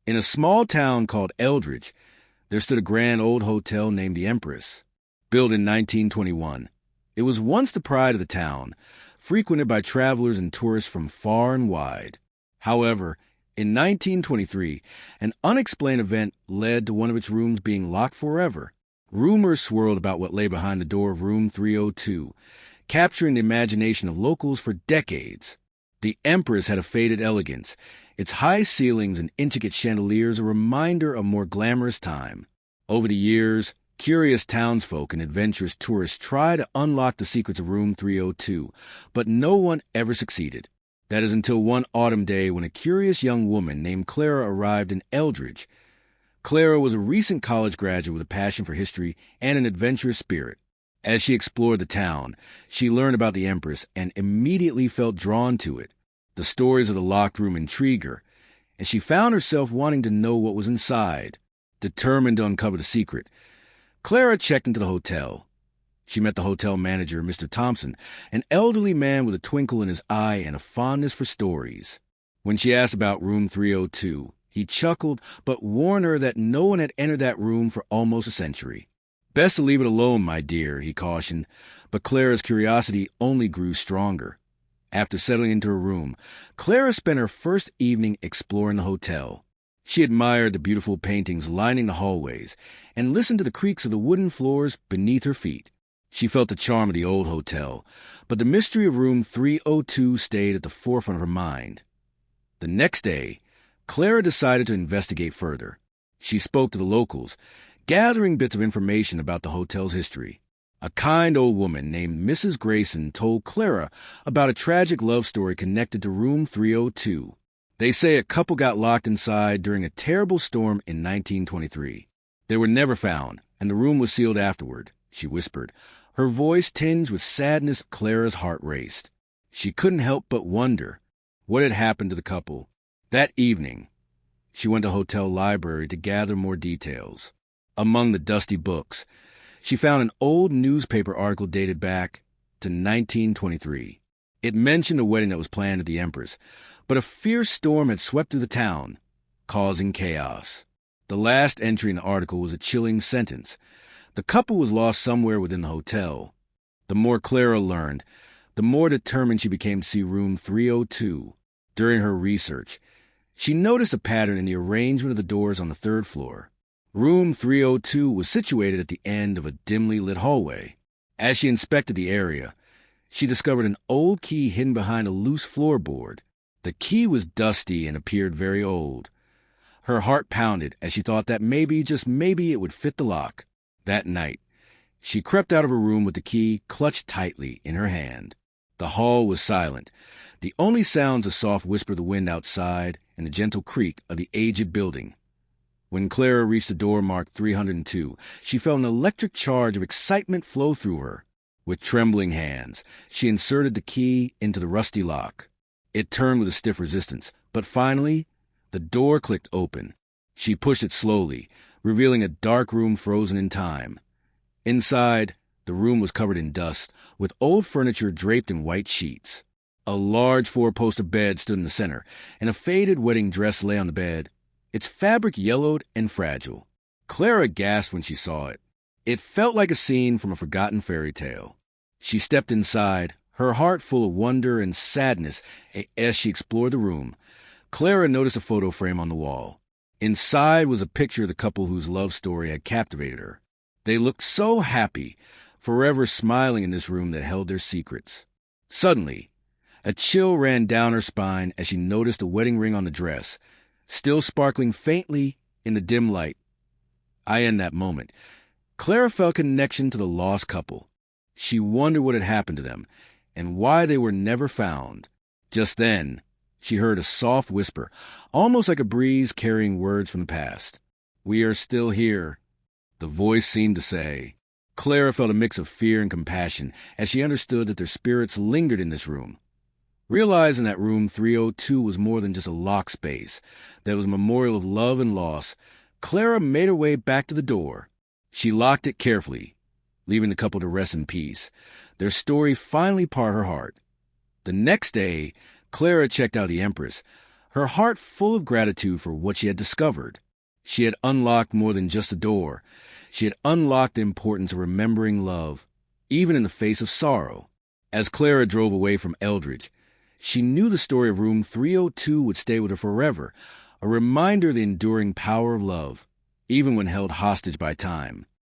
In a small town called Eldridge, there stood a grand old hotel named the Empress, built in 1921. It was once the pride of the town, frequented by travelers and tourists from far and wide. However, in 1923, an unexplained event led to one of its rooms being locked forever. Rumors swirled about what lay behind the door of room 302, capturing the imagination of locals for decades. The Empress had a faded elegance, its high ceilings and intricate chandeliers a reminder of more glamorous time. Over the years, curious townsfolk and adventurous tourists tried to unlock the secrets of room 302, but no one ever succeeded. That is until one autumn day when a curious young woman named Clara arrived in Eldridge. Clara was a recent college graduate with a passion for history and an adventurous spirit. As she explored the town, she learned about the Empress and immediately felt drawn to it. The stories of the locked room intrigued her, and she found herself wanting to know what was inside. Determined to uncover the secret, Clara checked into the hotel. She met the hotel manager, Mr. Thompson, an elderly man with a twinkle in his eye and a fondness for stories. When she asked about room 302, he chuckled but warned her that no one had entered that room for almost a century. "Best to leave it alone, my dear," he cautioned, but Clara's curiosity only grew stronger. After settling into her room, Clara spent her first evening exploring the hotel. She admired the beautiful paintings lining the hallways and listened to the creaks of the wooden floors beneath her feet. She felt the charm of the old hotel, but the mystery of room 302 stayed at the forefront of her mind. The next day, Clara decided to investigate further. She spoke to the locals, gathering bits of information about the hotel's history. A kind old woman named Mrs. Grayson told Clara about a tragic love story connected to room 302. They say a couple got locked inside during a terrible storm in 1923. They were never found, and the room was sealed afterward, she whispered. Her voice tinged with sadness. Clara's heart raced. She couldn't help but wonder what had happened to the couple. That evening, she went to the hotel library to gather more details. Among the dusty books, she found an old newspaper article dated back to 1923. It mentioned a wedding that was planned at the Empress, but a fierce storm had swept through the town, causing chaos. The last entry in the article was a chilling sentence. The couple was lost somewhere within the hotel. The more Clara learned, the more determined she became to see room 302. During her research, she noticed a pattern in the arrangement of the doors on the third floor. Room 302 was situated at the end of a dimly lit hallway. As she inspected the area, she discovered an old key hidden behind a loose floorboard. The key was dusty and appeared very old. Her heart pounded as she thought that maybe, just maybe, it would fit the lock. That night, she crept out of her room with the key clutched tightly in her hand. The hall was silent. The only sounds a soft whisper of the wind outside and the gentle creak of the aged building. When Clara reached the door marked 302, she felt an electric charge of excitement flow through her. With trembling hands, she inserted the key into the rusty lock. It turned with a stiff resistance, but finally, the door clicked open. She pushed it slowly, revealing a dark room frozen in time. Inside, the room was covered in dust, with old furniture draped in white sheets. A large four-poster bed stood in the center, and a faded wedding dress lay on the bed, its fabric yellowed and fragile. Clara gasped when she saw it. It felt like a scene from a forgotten fairy tale. She stepped inside, her heart full of wonder and sadness. As she explored the room, Clara noticed a photo frame on the wall. Inside was a picture of the couple whose love story had captivated her. They looked so happy, forever smiling in this room that held their secrets. Suddenly, a chill ran down her spine as she noticed a wedding ring on the dress, still sparkling faintly in the dim light. In that moment, Clara felt a connection to the lost couple. She wondered what had happened to them and why they were never found. Just then, she heard a soft whisper, almost like a breeze carrying words from the past. "We are still here," the voice seemed to say. Clara felt a mix of fear and compassion as she understood that their spirits lingered in this room. Realizing that room 302 was more than just a locked space, that it was a memorial of love and loss, Clara made her way back to the door. She locked it carefully, leaving the couple to rest in peace. Their story finally parted her heart. The next day, Clara checked out the Empress, her heart full of gratitude for what she had discovered. She had unlocked more than just a door. She had unlocked the importance of remembering love, even in the face of sorrow. As Clara drove away from Eldridge, she knew the story of room 302 would stay with her forever, a reminder of the enduring power of love, even when held hostage by time.